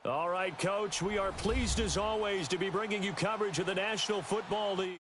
All right, Coach, we are pleased as always to be bringing you coverage of the National Football League.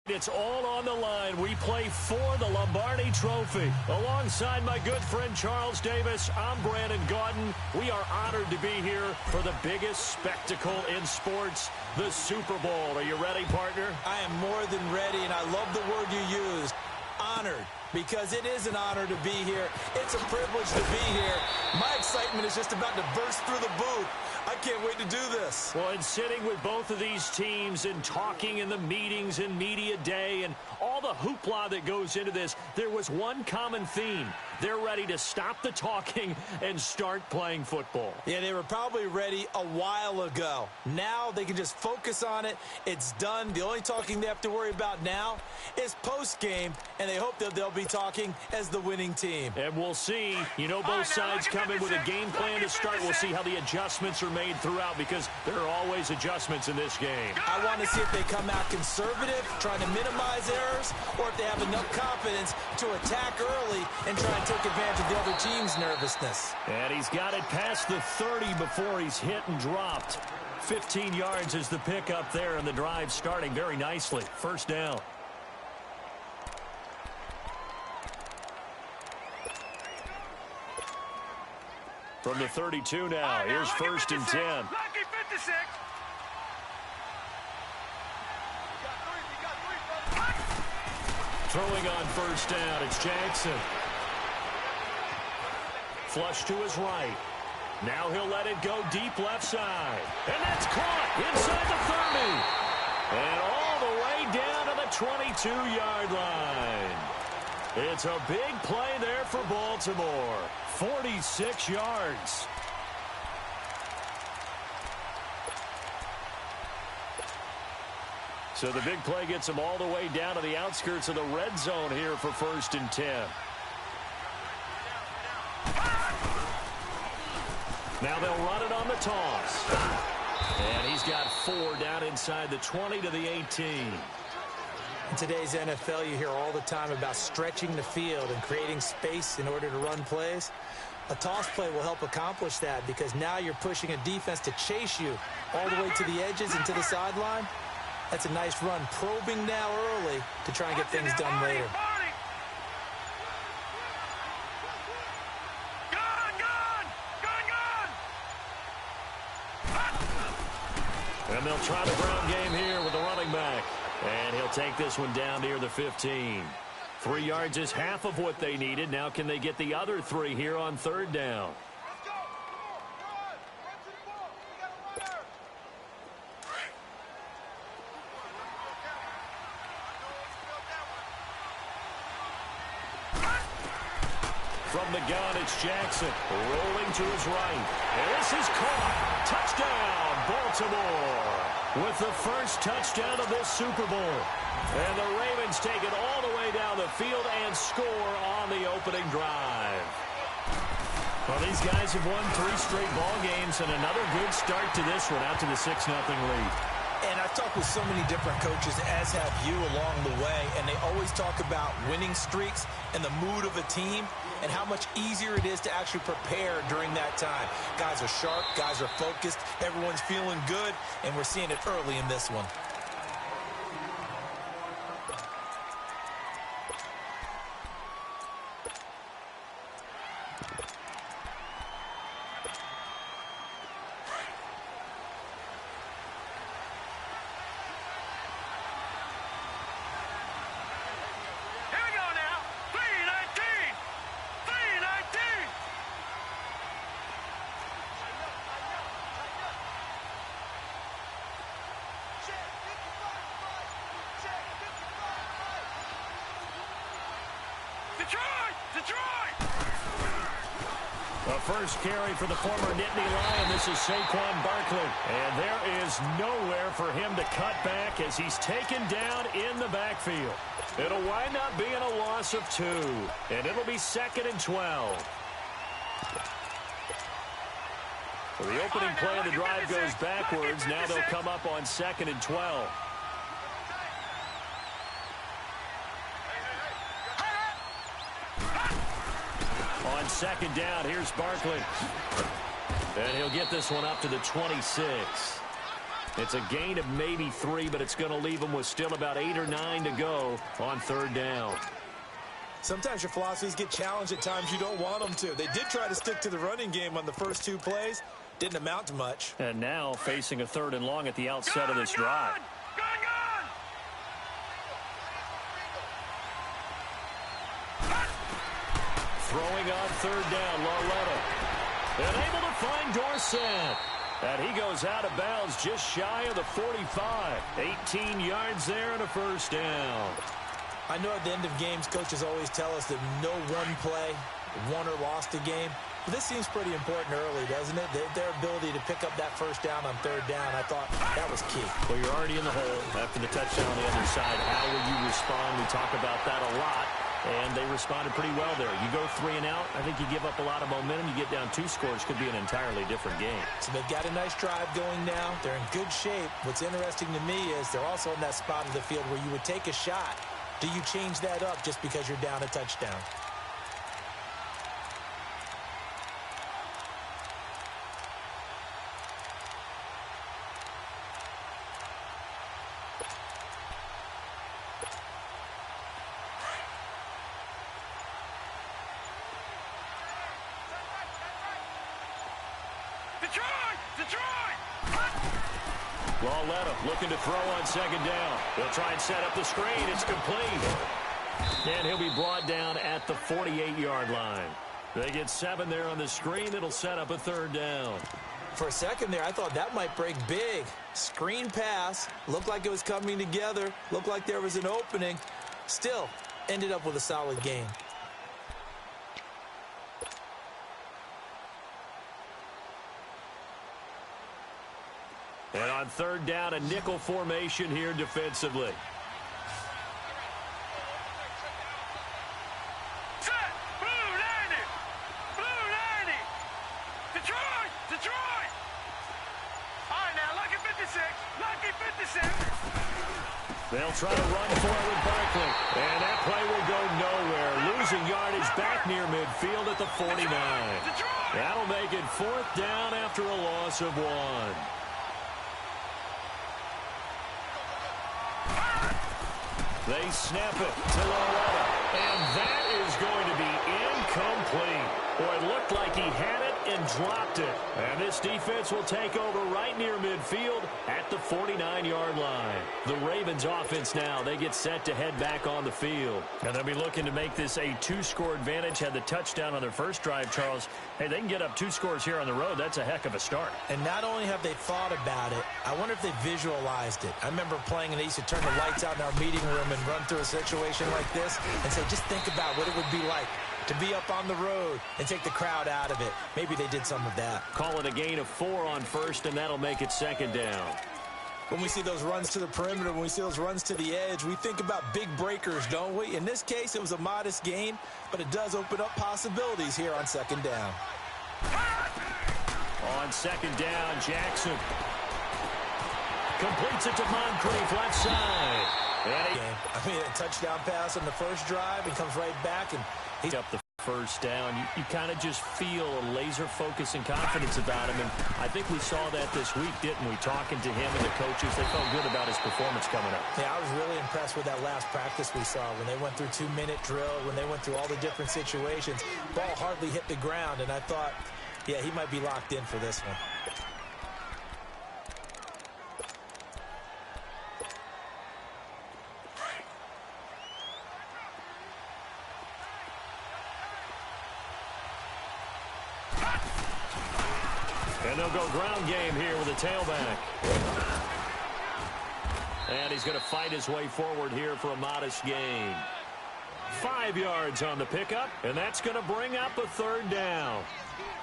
It's all on the line. We play for the Lombardi Trophy. Alongside my good friend Charles Davis, I'm Brandon Gaudin. We are honored to be here for the biggest spectacle in sports, the Super Bowl. Are you ready, partner? I am more than ready, and I love the word you used, honored, because it is an honor to be here. It's a privilege to be here. My excitement is just about to burst through the booth. I can't wait to do this. Well, and sitting with both of these teams and talking in the meetings and media day and all the hoopla that goes into this, there was one common theme. They're ready to stop the talking and start playing football. Yeah, they were probably ready a while ago. Now they can just focus on it. It's done. The only talking they have to worry about now is post-game, and they hope that they'll be talking as the winning team. And we'll see. You know, both sides come in with a game plan to start. We'll see how the adjustments are made throughout, because there are always adjustments in this game. I want to see if they come out conservative, trying to minimize errors, or if they have enough confidence to attack early and try and take advantage of the other team's nervousness. And he's got it past the 30 before he's hit and dropped. 15 yards is the pickup there, and the drive starting very nicely. First down. From the 32 now, here's first and 10. Lucky 56. Throwing on first down, it's Jackson. Flush to his right. Now he'll let it go deep left side. And that's caught inside the 30. And all the way down to the 22-yard line. It's a big play there for Baltimore. 46 yards. So the big play gets them all the way down to the outskirts of the red zone here for first and 10. Now they'll run it on the toss. And he's got 4 down inside the 20 to the 18. In today's NFL, you hear all the time about stretching the field and creating space in order to run plays. A toss play will help accomplish that, because now you're pushing a defense to chase you all the way to the edges and to the sideline. That's a nice run, probing now early to try and get things done later. And they'll try the ground game here with the running back. And he'll take this one down near the 15. 3 yards is half of what they needed. Now can they get the other 3 here on third down? From the gun, it's Jackson, rolling to his right. And this is caught. Touchdown, Baltimore, with the first touchdown of this Super Bowl. And the Ravens take it all the way down the field and score on the opening drive. Well, these guys have won 3 straight ball games, and another good start to this one, out to the 6-0 lead. And I've talked with so many different coaches, as have you, along the way, and they always talk about winning streaks and the mood of a team and how much easier it is to actually prepare during that time. Guys are sharp, guys are focused, everyone's feeling good, and we're seeing it early in this one. The first carry for the former Nittany Lion. This is Saquon Barkley. And there is nowhere for him to cut back as he's taken down in the backfield. It'll wind up being a loss of 2. And it'll be 2nd and 12. So the opening play of the drive goes backwards. Now they'll come up on 2nd and 12. On second down, here's Barkley. And he'll get this one up to the 26. It's a gain of maybe 3, but it's going to leave him with still about 8 or 9 to go on third down. Sometimes your philosophies get challenged at times you don't want them to. They did try to stick to the running game on the first 2 plays. Didn't amount to much. And now facing a 3rd and long at the outset of this drive. Throwing on third down, Lauletta. And able to find Dorsett. And he goes out of bounds just shy of the 45. 18 yards there and a first down. I know at the end of games, coaches always tell us that no one play won or lost a game. But this seems pretty important early, doesn't it? Their ability to pick up that first down on third down, I thought that was key. Well, you're already in the hole after the touchdown on the other side. How will you respond? We talk about that a lot. And they responded pretty well there. You go 3 and out, I think you give up a lot of momentum. You get down 2 scores, could be an entirely different game. So they've got a nice drive going now. They're in good shape. What's interesting to me is they're also in that spot of the field where you would take a shot. Do you change that up just because you're down a touchdown? Lauletta looking to throw on second down. He'll try and set up the screen. It's complete. And he'll be brought down at the 48-yard line. They get 7 there on the screen. It'll set up a third down. For a second there, I thought that might break big. Screen pass. Looked like it was coming together. Looked like there was an opening. Still, ended up with a solid game. And on third down, a nickel formation here defensively. Set! Blue 90! Blue 90! Detroit! Detroit! All right, now, lucky 56. Lucky 56. They'll try to run for it with Barkley. And that play will go nowhere. Losing yardage back near midfield at the 49. That'll make it 4th down after a loss of 1. They snap it to Lauletta, and that is going to be incomplete. Boy, it looked like he had it and dropped it. And this defense will take over right near midfield at the 49-yard line. The Ravens offense now, they get set to head back on the field. And they'll be looking to make this a 2-score advantage. Had the touchdown on their first drive, Charles. Hey, they can get up 2 scores here on the road. That's a heck of a start. And not only have they thought about it, I wonder if they visualized it. I remember playing and they used to turn the lights out in our meeting room and run through a situation like this and say, just think about what it would be like to be up on the road and take the crowd out of it. Maybe they did some of that. Call it a gain of 4 on first, and that'll make it 2nd down. When we see those runs to the perimeter, when we see those runs to the edge, we think about big breakers, don't we? In this case, it was a modest gain, but it does open up possibilities here on 2nd down. On 2nd down, Jackson completes it to Moncrief, left side. I mean, a touchdown pass on the first drive, he comes right back, and he's up the first down. You kind of just feel a laser focus and confidence about him, and I think we saw that this week, didn't we? Talking to him and the coaches, they felt good about his performance coming up. Yeah, I was really impressed with that last practice we saw when they went through 2-minute drill, when they went through all the different situations. Ball hardly hit the ground, and I thought, yeah, he might be locked in for this one. And they'll go ground game here with a tailback. And he's going to fight his way forward here for a modest gain. 5 yards on the pickup, and that's going to bring up a 3rd down.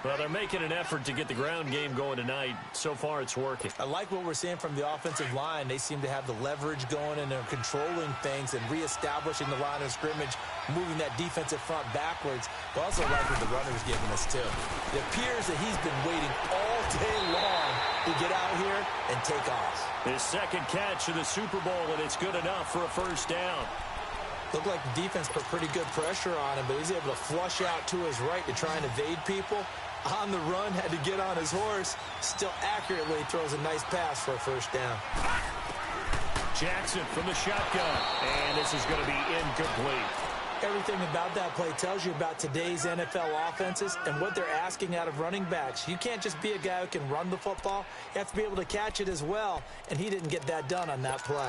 Well, they're making an effort to get the ground game going tonight. So far, it's working. I like what we're seeing from the offensive line. They seem to have the leverage going, and they're controlling things and reestablishing the line of scrimmage, moving that defensive front backwards. But also like what the runner's giving us, too. It appears that he's been waiting all day long to get out here and take off. His 2nd catch of the Super Bowl, and it's good enough for a 1st down. Looked like the defense put pretty good pressure on him, but he's able to flush out to his right to try and evade people. On the run, had to get on his horse. Still accurately throws a nice pass for a first down. Jackson from the shotgun, and this is going to be incomplete. Everything about that play tells you about today's NFL offenses and what they're asking out of running backs. You can't just be a guy who can run the football. You have to be able to catch it as well, and he didn't get that done on that play.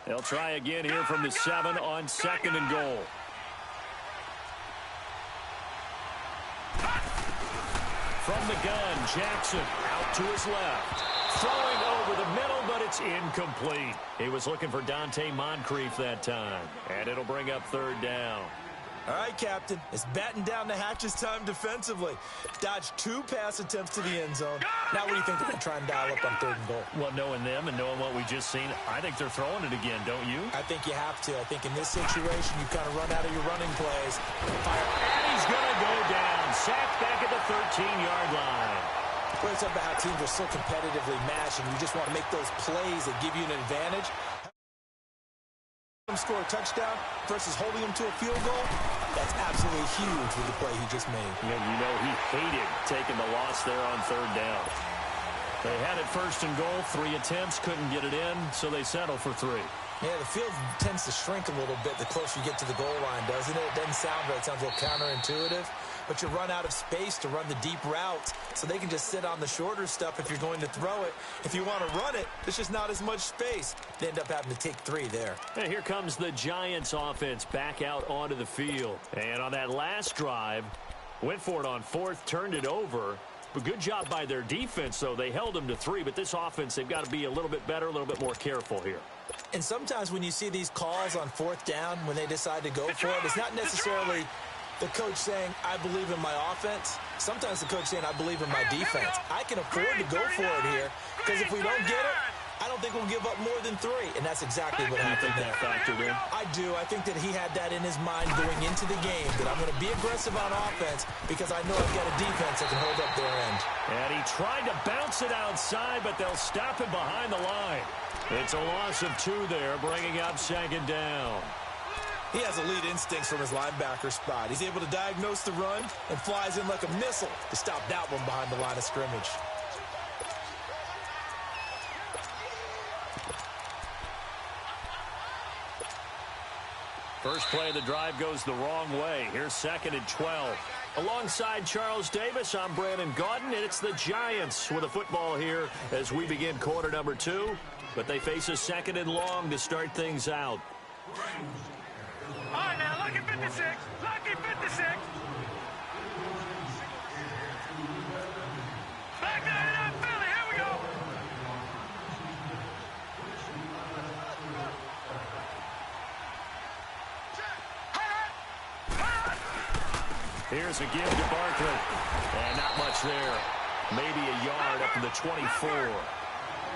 They'll try again here from the 7 on 2nd and goal. From the gun, Jackson out to his left. Throwing over the middle, but it's incomplete. He was looking for Dante Moncrief that time. And it'll bring up 3rd down. All right, Captain. It's batten down the hatches time defensively. Dodged 2 pass attempts to the end zone. Now what do you think they're going to try and dial up on 3rd and goal? Well, knowing them and knowing what we just seen, I think they're throwing it again, don't you? I think you have to. I think in this situation, you kind of run out of your running plays. Fire. And he's going to go down. Sacked back at the 13-yard line. Well, it's about how teams are so competitively matched, and you just want to make those plays that give you an advantage. Score a touchdown versus holding him to a field goal, that's absolutely huge with the play he just made. Yeah, you know he hated taking the loss there on 3rd down. They had it 1st and goal, 3 attempts, couldn't get it in, so they settle for 3. Yeah, the field tends to shrink a little bit the closer you get to the goal line, doesn't it? It doesn't sound right. It sounds a little counterintuitive. But you run out of space to run the deep routes, so they can just sit on the shorter stuff if you're going to throw it. If you want to run it, there's just not as much space. They end up having to take 3 there. And here comes the Giants offense back out onto the field. And on that last drive, went for it on 4th, turned it over. But good job by their defense, though. They held them to 3, but this offense, they've got to be a little bit better, a little bit more careful here. And sometimes when you see these calls on 4th down, when they decide to go for it, it's not necessarily the coach saying, I believe in my offense. Sometimes the coach saying, I believe in my defense. I can afford to go for it here, because if we don't get it, I don't think we'll give up more than 3, and that's exactly what happened there. That factored in? I do. I think that he had that in his mind going into the game, that I'm going to be aggressive on offense because I know I've got a defense that can hold up their end. And he tried to bounce it outside, but they'll stop him behind the line. It's a loss of 2 there, bringing up 2nd down. He has elite instincts from his linebacker spot. He's able to diagnose the run and flies in like a missile to stop that one behind the line of scrimmage. First play of the drive goes the wrong way. Here's 2nd and 12. Alongside Charles Davis, I'm Brandon Gaudin, and it's the Giants with a football here as we begin quarter number 2. But they face a 2nd and long to start things out. All right, now, lucky 56. Lucky 56. Back there in that Philly. Here we go. Here's a give to Barkley. And not much there. Maybe a yard up to the 24.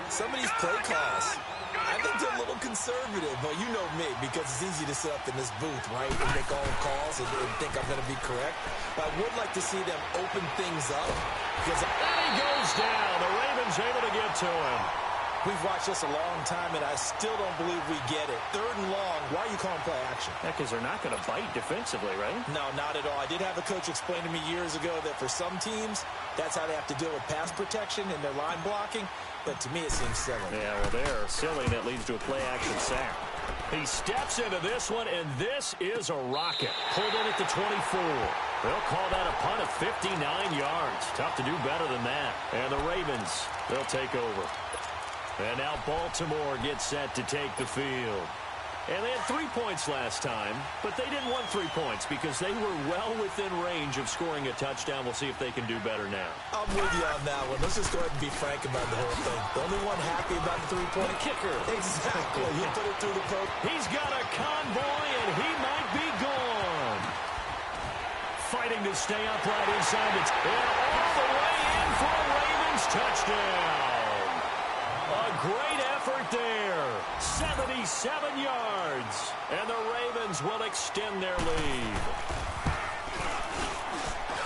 Some of these play calls, I think they're a little conservative. But you know me, because it's easy to sit up in this booth, right, and make all the calls and think I'm going to be correct. But I would like to see them open things up. Because and he goes down. The Ravens able to get to him. We've watched this a long time, and I still don't believe we get it. 3rd and long, why are you calling play action? Yeah, because they're not going to bite defensively, right? No, not at all. I did have a coach explain to me years ago that for some teams, that's how they have to deal with pass protection and their line blocking. But to me, it seems silly. Yeah, well, they're silly, and it leads to a play-action sack. He steps into this one, and this is a rocket. Pulled in at the 24. They'll call that a punt of 59 yards. Tough to do better than that. And the Ravens, they'll take over. And now Baltimore gets set to take the field. And they had 3 points last time, but they didn't want 3 points because they were well within range of scoring a touchdown. We'll see if they can do better now. I'm with you on that one. Let's just go ahead and be frank about the whole thing. The only one happy about the 3-point kicker. Exactly. You put it through the post. He's got a convoy, and he might be gone. Fighting to stay upright inside it. And all the way in for a Ravens touchdown. A great effort there. 77 yards. And the Ravens will extend their lead.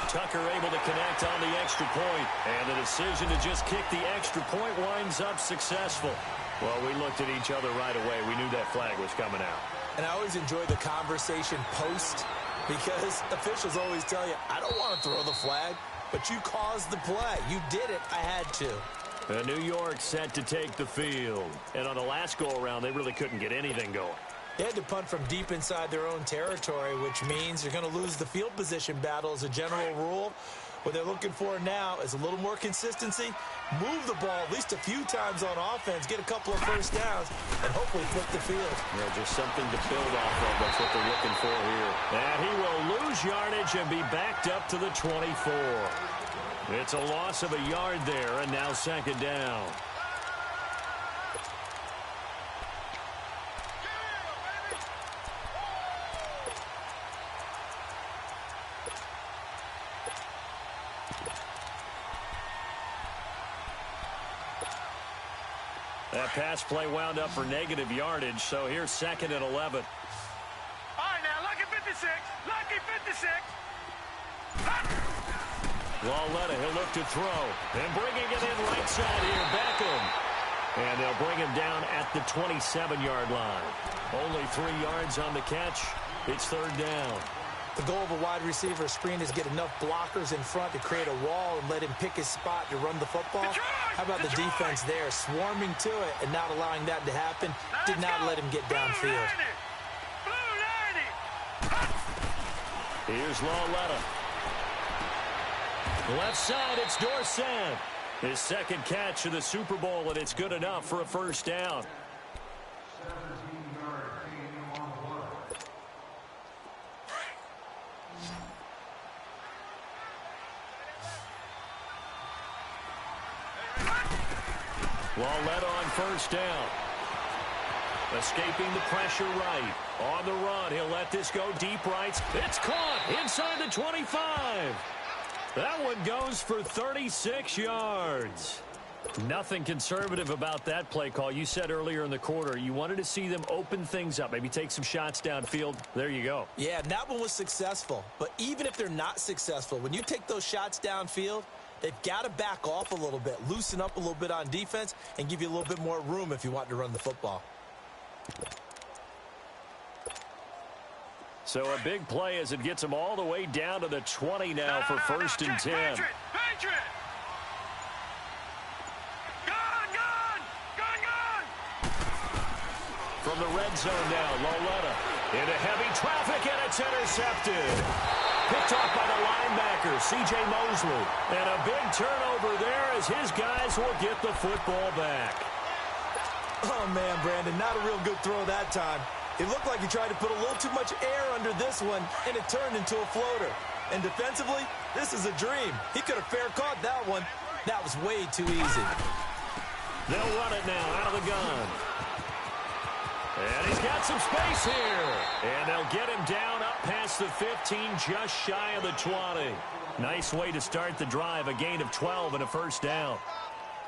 Tucker able to connect on the extra point. And the decision to just kick the extra point winds up successful. Well, we looked at each other right away. We knew that flag was coming out. And I always enjoy the conversation post Because officials always tell you, I don't want to throw the flag, but you caused the play. You did it. I had to. New York set to take the field. And on the last go-around, they really couldn't get anything going. They had to punt from deep inside their own territory, which means you're going to lose the field position battle as a general rule. What they're looking for now is a little more consistency, move the ball at least a few times on offense, get a couple of first downs, and hopefully flip the field. Yeah, just something to build off of. That's what they're looking for here. And he will lose yardage and be backed up to the 24. It's a loss of a yard there, and now second down. That pass play wound up for negative yardage, so here's second and 11. All right, now, lucky 56. Lucky 56. Lauletta, he'll look to throw. And bringing it in right side here, Beckham. And they'll bring him down at the 27-yard line. Only 3 yards on the catch. It's third down. The goal of a wide receiver screen is get enough blockers in front to create a wall and let him pick his spot to run the football. How about the defense there, swarming to it and not allowing that to happen? Did not let him get downfield. Here's Lauletta. Left side, it's Dorsett. His second catch of the Super Bowl, and it's good enough for a first down. Lauletta on first down. Escaping the pressure right. On the run, he'll let this go deep right. It's caught inside the 25. That one goes for 36 yards. Nothing conservative about that play call. You said earlier in the quarter you wanted to see them open things up, maybe take some shots downfield. There you go. Yeah, that one was successful. But even if they're not successful, when you take those shots downfield, they've got to back off a little bit, loosen up a little bit on defense, and give you a little bit more room if you want to run the football. So a big play as it gets them all the way down to the 20 now for first and 10. Patriot! Gone! From the red zone now, Lauletta into heavy traffic, and it's intercepted. Picked off by the linebacker, C.J. Mosley. And a big turnover there as his guys will get the football back. Oh, man, Brandon, not a real good throw that time. It looked like he tried to put a little too much air under this one, and it turned into a floater. And defensively, this is a dream. He could have fair caught that one. That was way too easy. They'll run it now out of the gun. And he's got some space here. And they'll get him down up past the 15, just shy of the 20. Nice way to start the drive, a gain of 12 and a first down.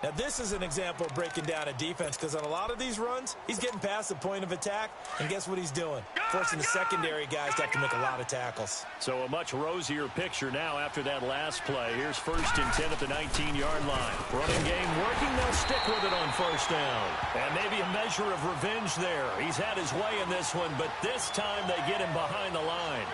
Now, this is an example of breaking down a defense, because on a lot of these runs, he's getting past the point of attack, and guess what he's doing? Forcing the secondary guys to have to make a lot of tackles. So a much rosier picture now after that last play. Here's first and 10 at the 19-yard line. Running game working, they'll stick with it on first down. And maybe a measure of revenge there. He's had his way in this one, but this time they get him behind the line.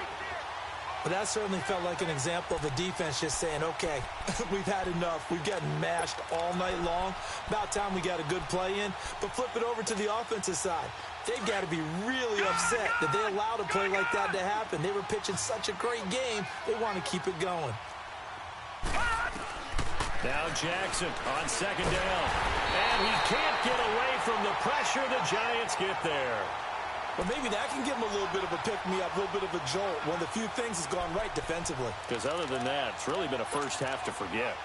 But that certainly felt like an example of the defense just saying, okay, we've had enough. We've gotten mashed all night long. About time we got a good play in. But flip it over to the offensive side. They've got to be really upset that they allowed a play like that to happen. They were pitching such a great game, they want to keep it going. Now Jackson on second down. And he can't get away from the pressure. The Giants get there. Well, maybe that can give him a little bit of a pick-me-up, a little bit of a jolt. One of the few things has gone right defensively. Because other than that, it's really been a first half to forget.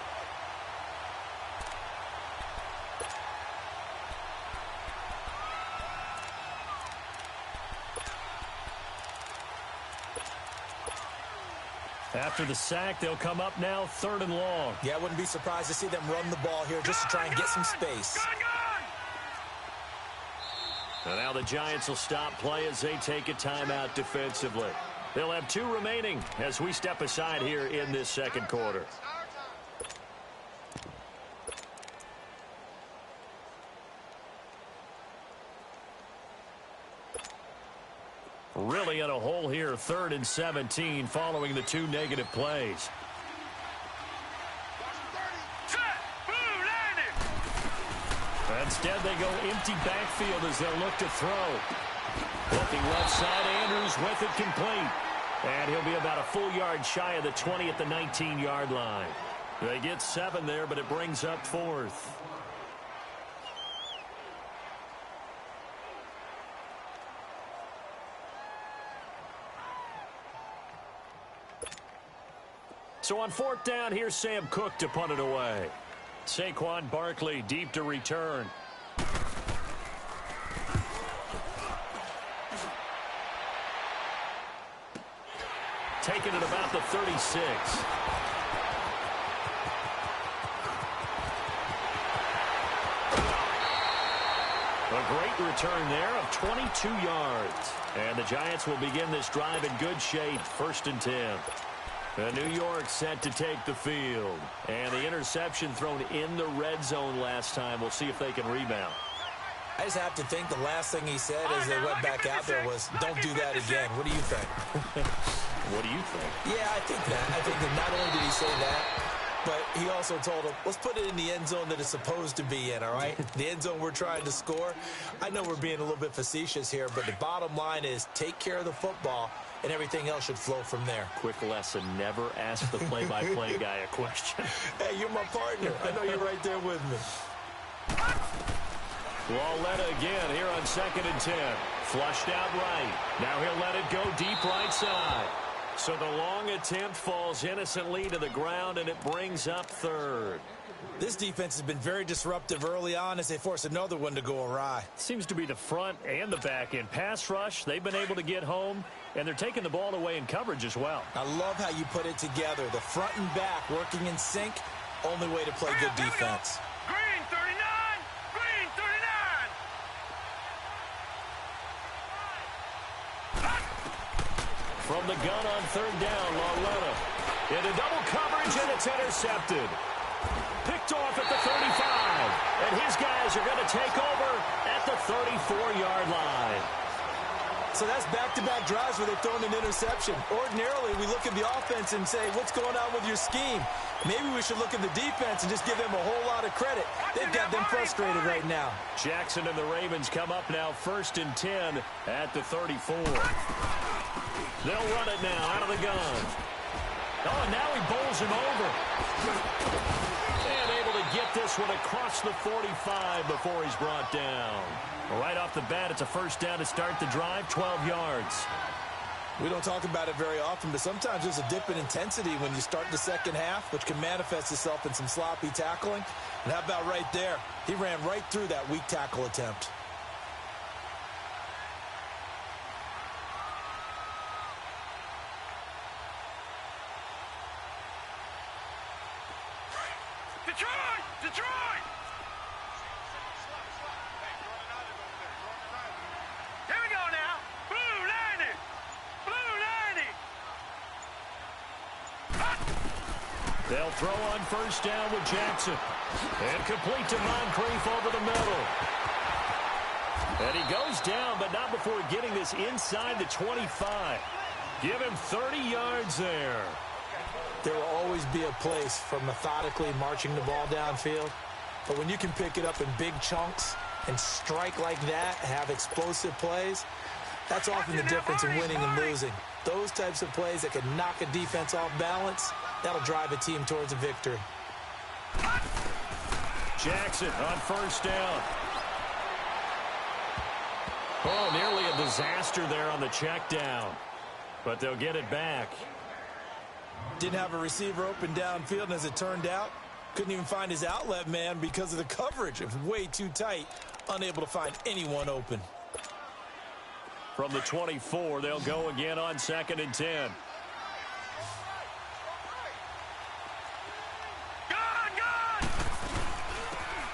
After the sack, they'll come up now third and long. Yeah, I wouldn't be surprised to see them run the ball here just to try and get some space. And now the Giants will stop play as they take a timeout defensively. They'll have 2 remaining as we step aside here in this second quarter. Really in a hole here, 3rd and 17 following the 2 negative plays. Instead, they go empty backfield as they'll look to throw. Looking left side, Andrews with it complete. And he'll be about a full yard shy of the 20 at the 19-yard line. They get 7 there, but it brings up 4th. So on 4th down, here's Sam Cook to punt it away. Saquon Barkley deep to return. Taking it about the 36. A great return there of 22 yards. And the Giants will begin this drive in good shape, 1st and 10. New York set to take the field. And the interception thrown in the red zone last time. We'll see if they can rebound. I just have to think the last thing he said as they went back out there was, don't do that again. What do you think? What do you think? Yeah, I think that. I think that not only did he say that, but he also told him, let's put it in the end zone that it's supposed to be in, all right? The end zone we're trying to score. I know we're being a little bit facetious here, but the bottom line is take care of the football, and everything else should flow from there. Quick lesson, never ask the play-by-play guy a question. Hey, you're my partner. I know you're right there with me. Walletta again here on 2nd and 10. Flushed out right. Now he'll let it go deep right side. So the long attempt falls innocently to the ground, and it brings up 3rd. This defense has been very disruptive early on as they force another one to go awry. Seems to be the front and the back end. Pass rush, they've been able to get home, and they're taking the ball away in coverage as well. I love how you put it together. The front and back working in sync. Only way to play good defense. Green 39! Green 39! From the gun on 3rd down, Walletta. Into double coverage, and it's intercepted. Picked off at the 35. And his guys are going to take over at the 34-yard line. So that's back-to-back drives where they've thrown an interception. Ordinarily, we look at the offense and say, what's going on with your scheme? Maybe we should look at the defense and just give them a whole lot of credit. They've got them frustrated right now. Jackson and the Ravens come up now 1st and 10 at the 34. They'll run it now out of the gun. Oh, and now he bowls him over. And able to get this one across the 45 before he's brought down. Right off the bat, it's a 1st down to start the drive, 12 yards. We don't talk about it very often, but sometimes there's a dip in intensity when you start the second half, which can manifest itself in some sloppy tackling. And how about right there? He ran right through that weak tackle attempt. Detroit! Detroit! Here we go now. Blue 90! Blue 90! They'll throw on 1st down with Jackson. And complete to Moncrief over the middle. And he goes down, but not before getting this inside the 25. Give him 30 yards there. There will always be a place for methodically marching the ball downfield. But when you can pick it up in big chunks and strike like that, have explosive plays, that's often the difference in winning and losing. Those types of plays that can knock a defense off balance, that'll drive a team towards a victory. Jackson on 1st down. Oh, nearly a disaster there on the check down. But they'll get it back. Didn't have a receiver open downfield, and as it turned out, couldn't even find his outlet man because of the coverage. It was way too tight, unable to find anyone open. From the 24, they'll go again on 2nd and 10.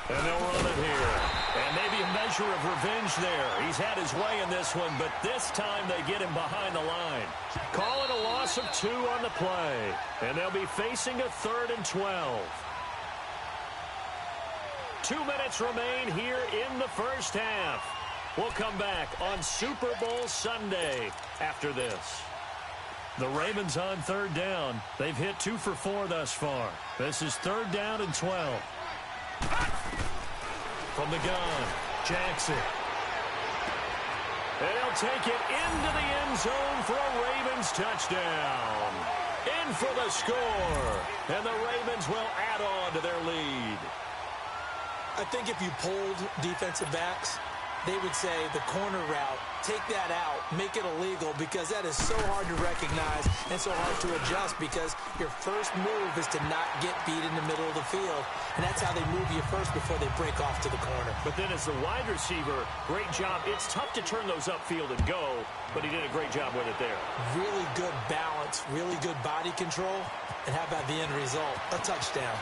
And they'll run it here. And maybe a measure of revenge there. He's had his way in this one, but this time they get him behind the line. Call it a loss of 2 on the play. And they'll be facing a 3rd and 12. 2 minutes remain here in the 1st half. We'll come back on Super Bowl Sunday after this. The Ravens on third down. They've hit 2 for 4 thus far. This is 3rd down and 12. From the gun, Jackson. And he'll take it into the end zone for a Ravens touchdown. In for the score. And the Ravens will add on to their lead. I think if you polled defensive backs, they would say the corner route, take that out, make it illegal, because that is so hard to recognize and so hard to adjust, because your first move is to not get beat in the middle of the field, and that's how they move you first before they break off to the corner. But then as the wide receiver, great job. It's tough to turn those upfield and go, but he did a great job with it there. Really good balance, really good body control, and how about the end result? A touchdown.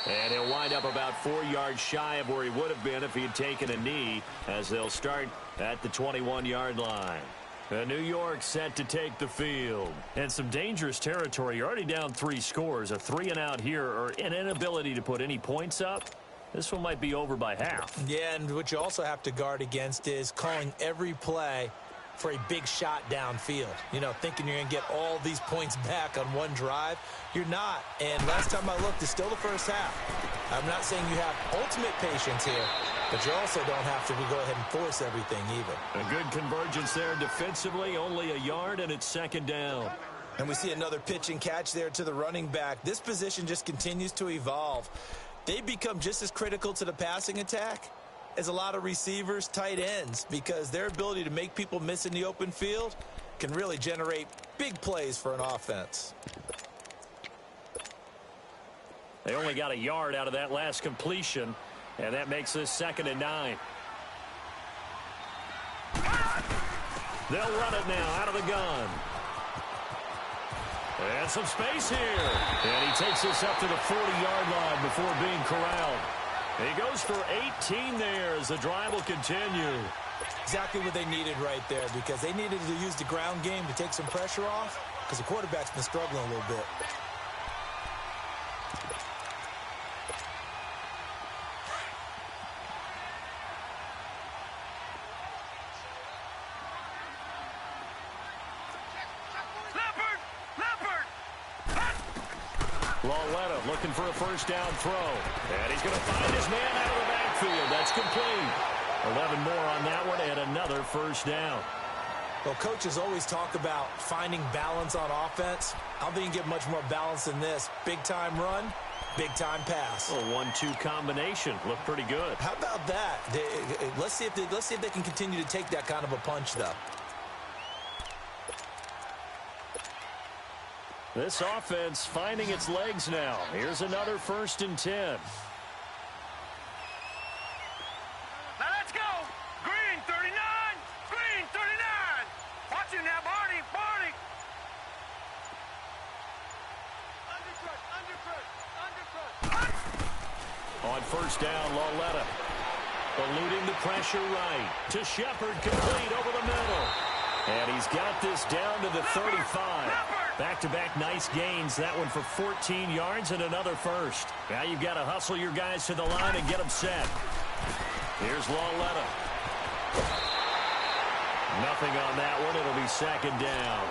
And he'll wind up about 4 yards shy of where he would have been if he had taken a knee, as they'll start at the 21-yard line. New York set to take the field. And some dangerous territory. You're already down 3 scores. A 3-and-out here, or an inability to put any points up. This one might be over by half. Yeah, and what you also have to guard against is calling every play for a big shot downfield. You know, thinking you're going to get all these points back on one drive. You're not. And last time I looked, it's still the first half. I'm not saying you have ultimate patience here, but you also don't have to go ahead and force everything either. A good convergence there defensively, only a yard, and it's 2nd down. And we see another pitch and catch there to the running back. This position just continues to evolve. They become just as critical to the passing attack as a lot of receivers, tight ends, because their ability to make people miss in the open field can really generate big plays for an offense. They only got a yard out of that last completion, and that makes this 2nd and 9. They'll run it now out of the gun. And some space here. And he takes this up to the 40-yard line before being corralled. He goes for 18 there as the drive will continue. Exactly what they needed right there, because they needed to use the ground game to take some pressure off, because the quarterback's been struggling a little bit. Lauletta looking for a first down throw. And he's going to find his man out of the backfield. That's complete. 11 more on that one and another first down. Well, coaches always talk about finding balance on offense. I don't think you can get much more balance than this. Big-time run, big-time pass. A 1-2 combination. Looked pretty good. How about that? Let's see if they can continue to take that kind of a punch, though. This offense finding its legs now. Here's another 1st and 10. Now let's go. Green 39. Green 39. Watch him now, Barney. Barney. Undercut. On first down, Lauletta. Eluding the pressure right. To Shepard, complete over the middle. And he's got this down to the 35. Back-to-back nice gains. That one for 14 yards and another first. Now you've got to hustle your guys to the line and get them set. Here's Lauletta. Nothing on that one. It'll be 2nd down.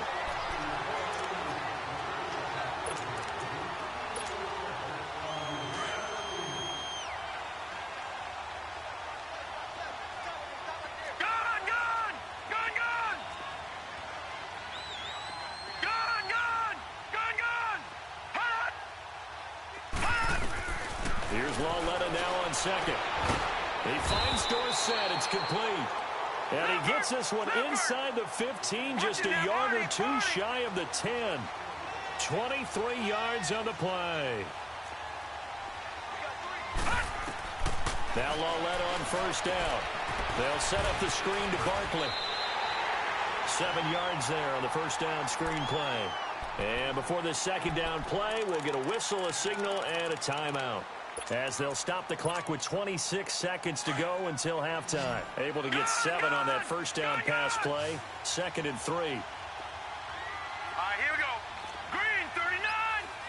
Here's Lauletta now on 2nd. He finds Dorsett. It's complete. And he gets this one inside the 15, just a yard or 2 shy of the 10. 23 yards on the play. Now Lauletta on first down. They'll set up the screen to Barkley. 7 yards there on the first down screen play. And before the 2nd down play, we'll get a whistle, a signal, and a timeout, as they'll stop the clock with 26 seconds to go until halftime. Able to get 7 on that first down pass play. 2nd and 3. All right, here we go. Green 39.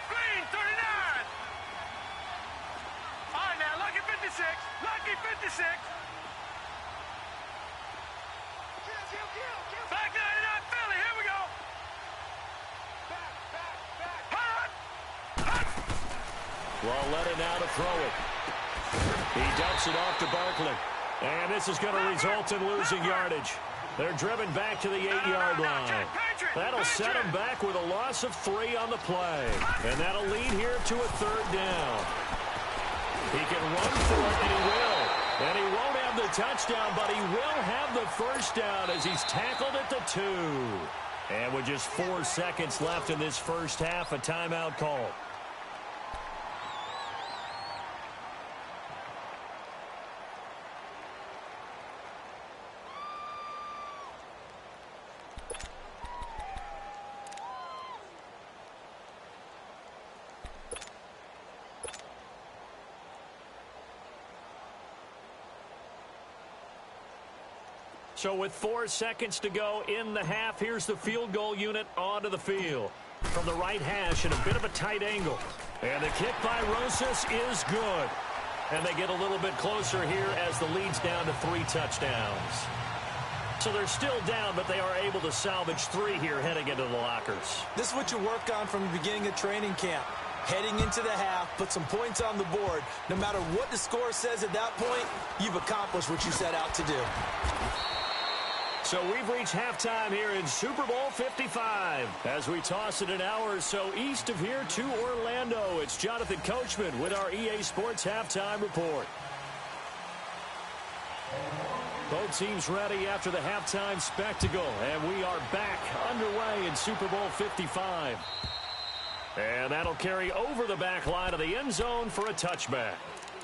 Green 39. All right, now, lucky 56. Loletta now to throw it. He dumps it off to Barkley. And this is going to result in losing yardage. They're driven back to the 8-yard line. That'll set them back with a loss of 3 on the play. And that'll lead here to a 3rd down. He can run for it, and he will. And he won't have the touchdown, but he will have the first down as he's tackled at the 2. And with just 4 seconds left in this first half, a timeout call. So with 4 seconds to go in the half, here's the field goal unit onto the field. From the right hash in a bit of a tight angle. And the kick by Rosas is good. And they get a little bit closer here as the lead's down to 3 touchdowns. So they're still down, but they are able to salvage 3 here heading into the lockers. This is what you work on from the beginning of training camp. Heading into the half, put some points on the board. No matter what the score says at that point, you've accomplished what you set out to do. So we've reached halftime here in Super Bowl 55. As we toss it an hour or so east of here to Orlando, it's Jonathan Coachman with our EA Sports Halftime Report. Both teams ready after the halftime spectacle, and we are back underway in Super Bowl 55. And that'll carry over the back line of the end zone for a touchback.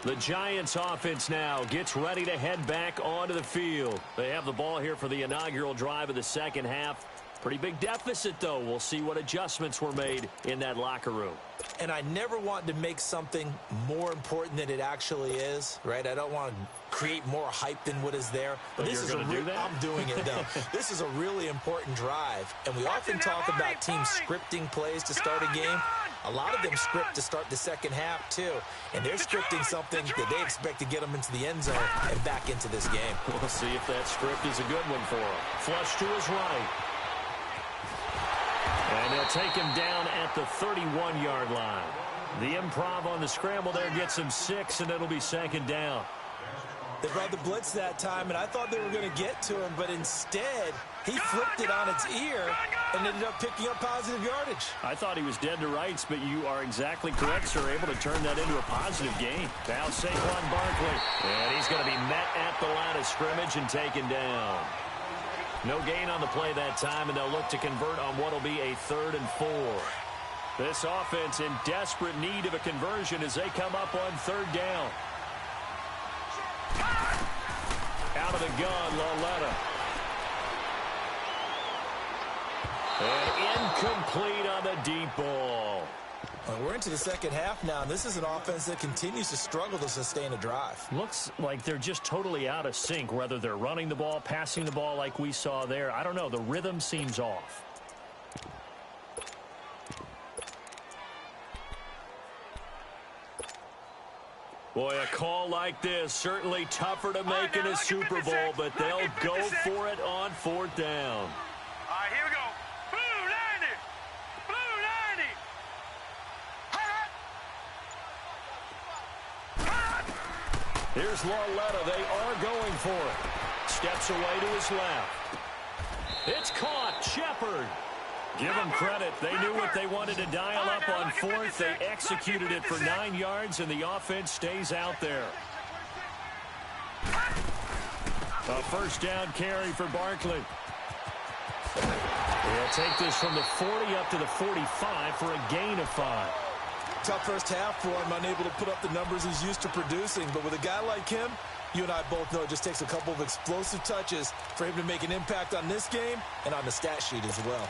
The Giants offense now gets ready to head back onto the field. They have the ball here for the inaugural drive of the second half. Pretty big deficit, though. We'll see what adjustments were made in that locker room. And I never want to make something more important than it actually is, right? I don't want to create more hype than what is there. But this is I'm doing it, though. This is a really important drive. And we often talk about teams scripting plays to start a game. A lot of them script to start the second half, too. And they're scripting something that they expect to get them into the end zone and back into this game. We'll see if that script is a good one for him. Flush to his right. And they'll take him down at the 31-yard line. The improv on the scramble there gets him 6, and it'll be second down. They brought the blitz that time, and I thought they were going to get to him, but instead he flipped it on its ear and ended up picking up positive yardage. I thought he was dead to rights, but you are exactly correct, sir. Able to turn that into a positive gain. Now Saquon Barkley, and he's going to be met at the line of scrimmage and taken down. No gain on the play that time, and they'll look to convert on what will be a 3rd and 4. This offense in desperate need of a conversion as they come up on 3rd down. Out of the gun, Loletta. And incomplete on the deep ball. Well, we're into the second half now, and this is an offense that continues to struggle to sustain a drive. Looks like they're just totally out of sync, whether they're running the ball, passing the ball like we saw there. I don't know. The rhythm seems off. Boy, a call like this, certainly tougher to make in a Super Bowl, but they'll go for it on 4th down. All right, here we go. Blue 90. Blue 90. Here's Loletta. They are going for it. Steps away to his left. It's caught. Shepard. Give them credit. They knew what they wanted to dial up on 4th. They executed it for 9 yards, and the offense stays out there. A first down carry for Barkley. They'll take this from the 40 up to the 45 for a gain of 5. Tough first half for him, unable to put up the numbers he's used to producing. But with a guy like him, you and I both know it just takes a couple of explosive touches for him to make an impact on this game and on the stat sheet as well.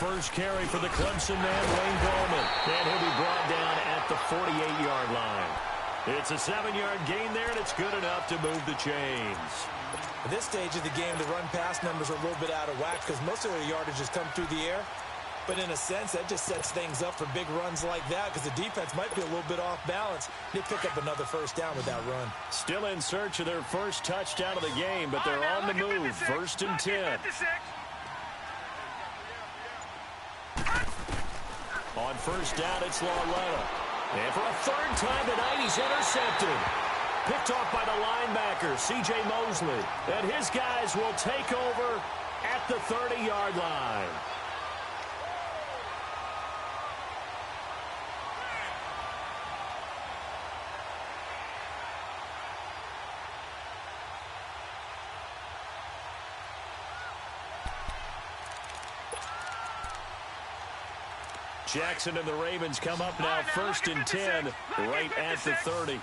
First carry for the Clemson man, Wayne Gallman. And he'll be brought down at the 48-yard line. It's a 7-yard gain there, and it's good enough to move the chains. At this stage of the game, the run-pass numbers are a little bit out of whack because most of their yardage has come through the air. But in a sense, that just sets things up for big runs like that because the defense might be a little bit off balance. They pick up another first down with that run. Still in search of their first touchdown of the game, but they're on the move. 1st and 10. On first down, it's Lauletta. And for a 3rd time tonight, he's intercepted. Picked off by the linebacker, C.J. Mosley. And his guys will take over at the 30-yard line. Jackson and the Ravens come up now 1st and 10, right at the 30.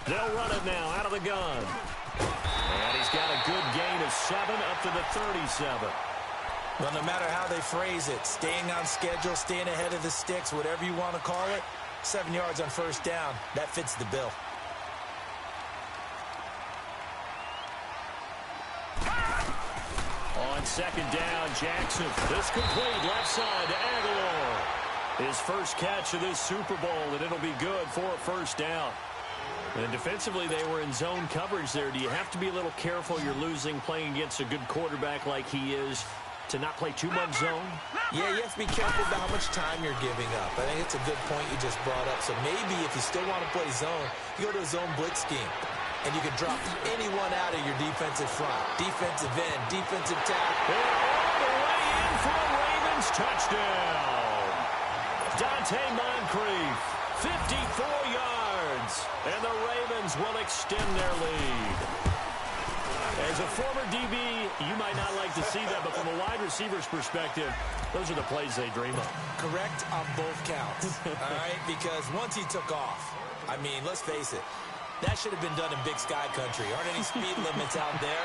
They'll run it now out of the gun. And he's got a good gain of 7 up to the 37. Well, no matter how they phrase it, staying on schedule, staying ahead of the sticks, whatever you want to call it, 7 yards on first down, that fits the bill. On 2nd down, Jackson. This complete left side to Aguilar. His first catch of this Super Bowl, and it'll be good for a first down. And defensively, they were in zone coverage there. Do you have to be a little careful? You're losing playing against a good quarterback like he is to not play too much zone? Yeah, you have to be careful about how much time you're giving up. I think it's a good point you just brought up. So maybe if you still want to play zone, you go to a zone blitz scheme. And you can drop anyone out of your defensive front. Defensive end, defensive tackle. All the way in for a Ravens touchdown. Dante Moncrief, 54 yards. And the Ravens will extend their lead. As a former DB, you might not like to see that, but from a wide receiver's perspective, those are the plays they dream of. Correct on both counts, all right? Because once he took off, I mean, let's face it, that should have been done in Big Sky Country. Aren't any speed limits out there?